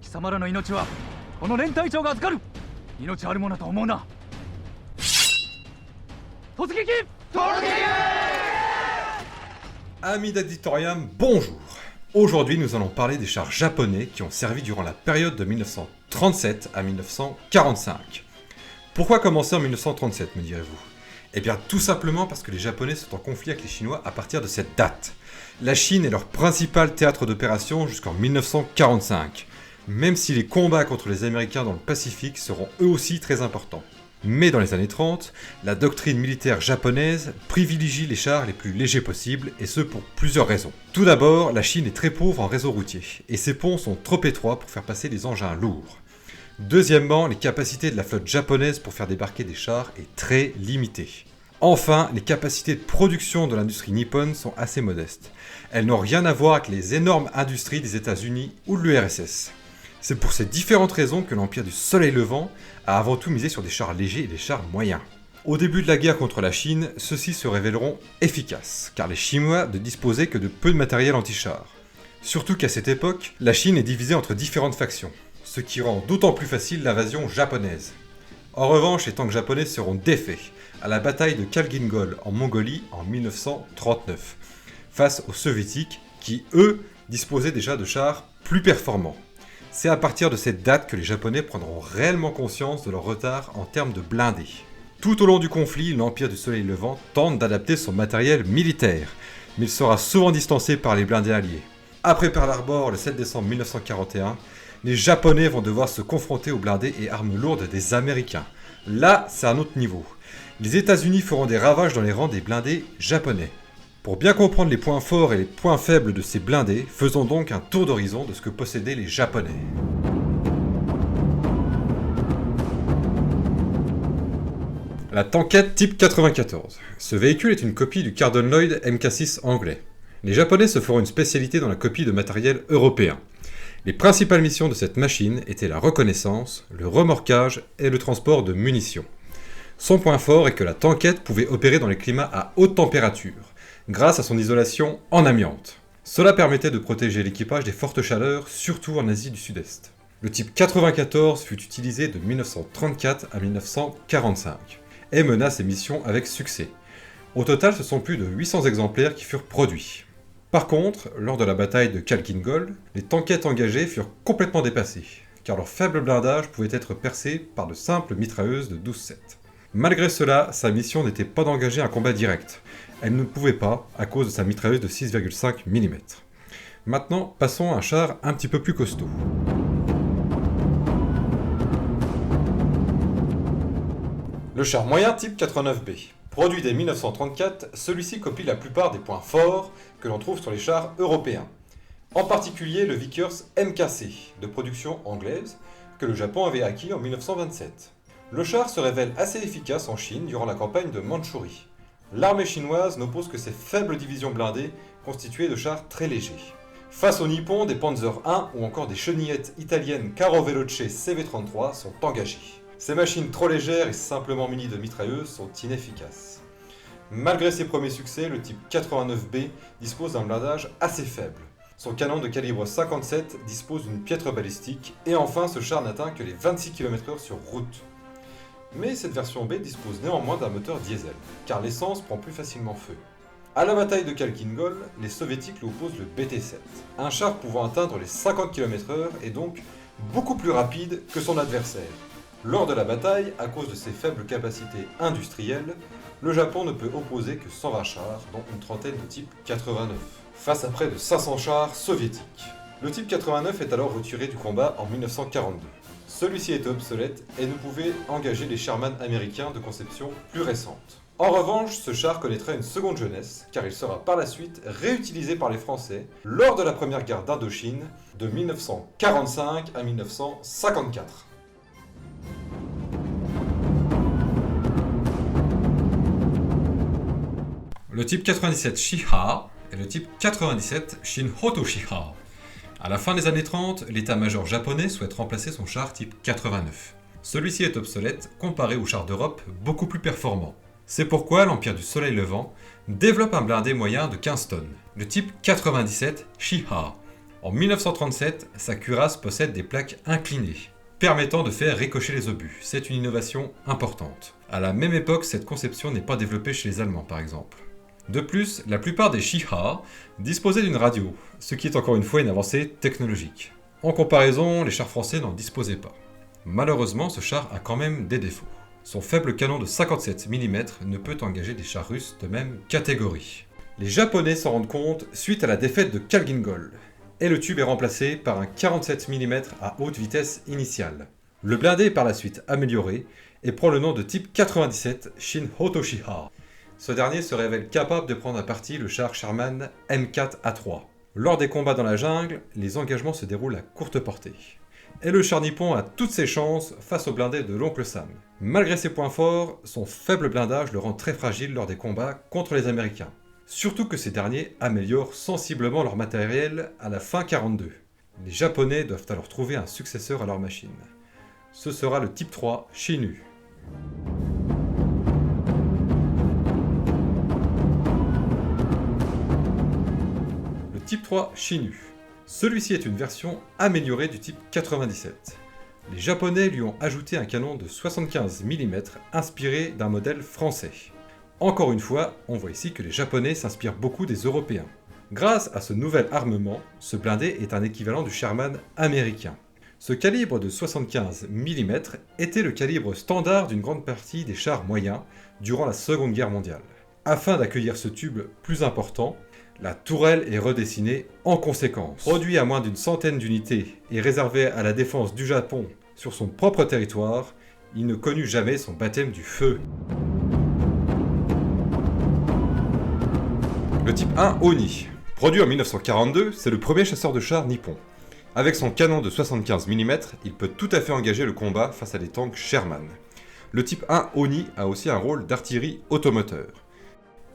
貴様らの命はこの連隊長が預かる。命あるものと思うな。突撃！ Amis d'Auditorium, bonjour. Aujourd'hui, nous allons parler des chars japonais qui ont servi durant la période de 1937 à 1945. Pourquoi commencer en 1937, me direz-vous? Eh bien, tout simplement parce que les Japonais sont en conflit avec les Chinois à partir de cette date. La Chine est leur principal théâtre d'opération jusqu'en 1945, même si les combats contre les Américains dans le Pacifique seront eux aussi très importants. Mais dans les années 30, la doctrine militaire japonaise privilégie les chars les plus légers possibles, et ce pour plusieurs raisons. Tout d'abord, la Chine est très pauvre en réseau routier, et ses ponts sont trop étroits pour faire passer des engins lourds. Deuxièmement, les capacités de la flotte japonaise pour faire débarquer des chars est très limitée. Enfin, les capacités de production de l'industrie nippone sont assez modestes. Elles n'ont rien à voir avec les énormes industries des États-Unis ou de l'URSS. C'est pour ces différentes raisons que l'Empire du Soleil Levant a avant tout misé sur des chars légers et des chars moyens. Au début de la guerre contre la Chine, ceux-ci se révéleront efficaces, car les Chinois ne disposaient que de peu de matériel anti-char. Surtout qu'à cette époque, la Chine est divisée entre différentes factions, ce qui rend d'autant plus facile l'invasion japonaise. En revanche, les tanks japonais seront défaits à la bataille de Khalgin-Gol en Mongolie en 1939, face aux soviétiques qui, eux, disposaient déjà de chars plus performants. C'est à partir de cette date que les Japonais prendront réellement conscience de leur retard en termes de blindés. Tout au long du conflit, l'Empire du Soleil Levant tente d'adapter son matériel militaire, mais il sera souvent distancé par les blindés alliés. Après Pearl Harbor, le 7 décembre 1941, les Japonais vont devoir se confronter aux blindés et armes lourdes des Américains. Là, c'est un autre niveau. Les États-Unis feront des ravages dans les rangs des blindés japonais. Pour bien comprendre les points forts et les points faibles de ces blindés, faisons donc un tour d'horizon de ce que possédaient les Japonais. La Tanquette Type 94. Ce véhicule est une copie du Cardon Lloyd Mk6 anglais. Les Japonais se feront une spécialité dans la copie de matériel européen. Les principales missions de cette machine étaient la reconnaissance, le remorquage et le transport de munitions. Son point fort est que la Tanquette pouvait opérer dans les climats à haute température, grâce à son isolation en amiante. Cela permettait de protéger l'équipage des fortes chaleurs, surtout en Asie du Sud-Est. Le type 94 fut utilisé de 1934 à 1945, et mena ses missions avec succès. Au total, ce sont plus de 800 exemplaires qui furent produits. Par contre, lors de la bataille de Khalgin-Gol, les tankettes engagées furent complètement dépassées, car leur faible blindage pouvait être percé par de simples mitrailleuses de 12-7. Malgré cela, sa mission n'était pas d'engager un combat direct. Elle ne pouvait pas, à cause de sa mitrailleuse de 6,5 mm. Maintenant, passons à un char un petit peu plus costaud. Le char moyen type 89B. Produit dès 1934, celui-ci copie la plupart des points forts que l'on trouve sur les chars européens. En particulier le Vickers MKC, de production anglaise, que le Japon avait acquis en 1927. Le char se révèle assez efficace en Chine durant la campagne de Mandchourie. L'armée chinoise n'oppose que ses faibles divisions blindées constituées de chars très légers. Face aux Nippons, des Panzer I ou encore des chenillettes italiennes Caro Veloce CV-33 sont engagées. Ces machines trop légères et simplement munies de mitrailleuses sont inefficaces. Malgré ses premiers succès, le type 89B dispose d'un blindage assez faible. Son canon de calibre 57 dispose d'une piètre balistique, et enfin ce char n'atteint que les 26 km/h sur route. Mais cette version B dispose néanmoins d'un moteur diesel, car l'essence prend plus facilement feu. À la bataille de Khalgin-Gol, les soviétiques lui opposent le BT-7, un char pouvant atteindre les 50 km/h et donc beaucoup plus rapide que son adversaire. Lors de la bataille, à cause de ses faibles capacités industrielles, le Japon ne peut opposer que 120 chars, dont une trentaine de type 89, face à près de 500 chars soviétiques. Le type 89 est alors retiré du combat en 1942. Celui-ci était obsolète et ne pouvait engager les Sherman américains de conception plus récente. En revanche, ce char connaîtra une seconde jeunesse, car il sera par la suite réutilisé par les Français lors de la première guerre d'Indochine de 1945 à 1954. Le type 97 Shiha et le type 97 Shinhoto Shiha. À la fin des années 30, l'état-major japonais souhaite remplacer son char type 89. Celui-ci est obsolète comparé aux chars d'Europe beaucoup plus performants. C'est pourquoi l'Empire du Soleil Levant développe un blindé moyen de 15 tonnes, le type 97 Shiha. En 1937, sa cuirasse possède des plaques inclinées, permettant de faire ricocher les obus. C'est une innovation importante. À la même époque, cette conception n'est pas développée chez les Allemands par exemple. De plus, la plupart des Chiha disposaient d'une radio, ce qui est encore une fois une avancée technologique. En comparaison, les chars français n'en disposaient pas. Malheureusement, ce char a quand même des défauts. Son faible canon de 57 mm ne peut engager des chars russes de même catégorie. Les Japonais s'en rendent compte suite à la défaite de Khalgin-Gol, et le tube est remplacé par un 47 mm à haute vitesse initiale. Le blindé est par la suite amélioré et prend le nom de type 97 Shin Hotoshiha. Ce dernier se révèle capable de prendre à partie le char Sherman M4A3. Lors des combats dans la jungle, les engagements se déroulent à courte portée. Et le char nippon a toutes ses chances face au blindé de l'oncle Sam. Malgré ses points forts, son faible blindage le rend très fragile lors des combats contre les Américains. Surtout que ces derniers améliorent sensiblement leur matériel à la fin 42. Les Japonais doivent alors trouver un successeur à leur machine. Ce sera le Type 3 Shinu. Le Type 3 Shinu. Celui-ci est une version améliorée du Type 97. Les Japonais lui ont ajouté un canon de 75 mm inspiré d'un modèle français. Encore une fois, on voit ici que les Japonais s'inspirent beaucoup des Européens. Grâce à ce nouvel armement, ce blindé est un équivalent du Sherman américain. Ce calibre de 75 mm était le calibre standard d'une grande partie des chars moyens durant la Seconde Guerre mondiale. Afin d'accueillir ce tube plus important, la tourelle est redessinée en conséquence. Produit à moins d'une centaine d'unités et réservé à la défense du Japon sur son propre territoire, il ne connut jamais son baptême du feu. Le Type 1 Oni. Produit en 1942, c'est le premier chasseur de chars nippon. Avec son canon de 75 mm, il peut tout à fait engager le combat face à des tanks Sherman. Le Type 1 Oni a aussi un rôle d'artillerie automoteur.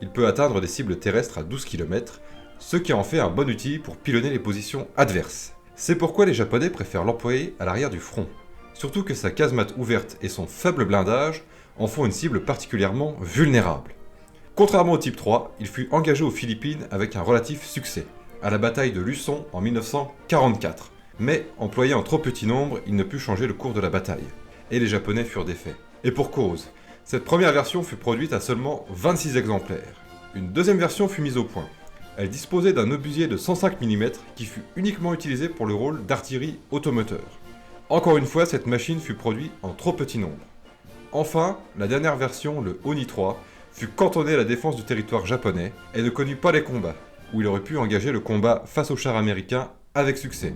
Il peut atteindre des cibles terrestres à 12 km, ce qui en fait un bon outil pour pilonner les positions adverses. C'est pourquoi les Japonais préfèrent l'employer à l'arrière du front. Surtout que sa casemate ouverte et son faible blindage en font une cible particulièrement vulnérable. Contrairement au Type 3, il fut engagé aux Philippines avec un relatif succès, à la bataille de Luçon en 1944. Mais, employé en trop petit nombre, il ne put changer le cours de la bataille. Et les Japonais furent défaits. Et pour cause. Cette première version fut produite à seulement 26 exemplaires. Une deuxième version fut mise au point. Elle disposait d'un obusier de 105 mm qui fut uniquement utilisé pour le rôle d'artillerie automoteur. Encore une fois, cette machine fut produite en trop petit nombre. Enfin, la dernière version, le Oni 3, fut cantonnée à la défense du territoire japonais et ne connut pas les combats, où il aurait pu engager le combat face aux chars américains avec succès.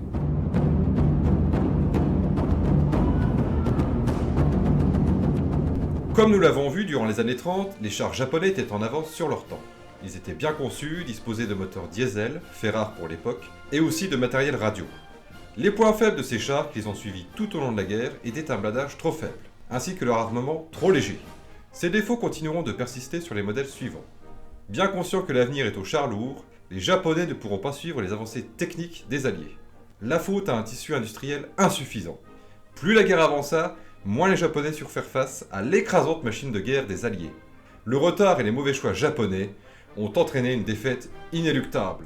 Comme nous l'avons vu durant les années 30, les chars japonais étaient en avance sur leur temps. Ils étaient bien conçus, disposaient de moteurs diesel, fait rare pour l'époque, et aussi de matériel radio. Les points faibles de ces chars qu'ils ont suivis tout au long de la guerre étaient un blindage trop faible, ainsi que leur armement trop léger. Ces défauts continueront de persister sur les modèles suivants. Bien conscients que l'avenir est aux chars lourds, les Japonais ne pourront pas suivre les avancées techniques des Alliés. La faute à un tissu industriel insuffisant. Plus la guerre avança, moins les Japonais surent faire face à l'écrasante machine de guerre des Alliés. Le retard et les mauvais choix japonais ont entraîné une défaite inéluctable.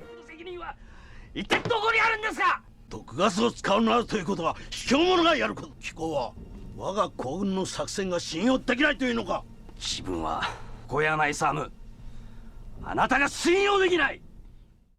毒ガスを使うなどということは卑怯者がやること。貴公は我が皇軍の作戦が信用できないというのか。自分は小柳サム、あなたが信用できない。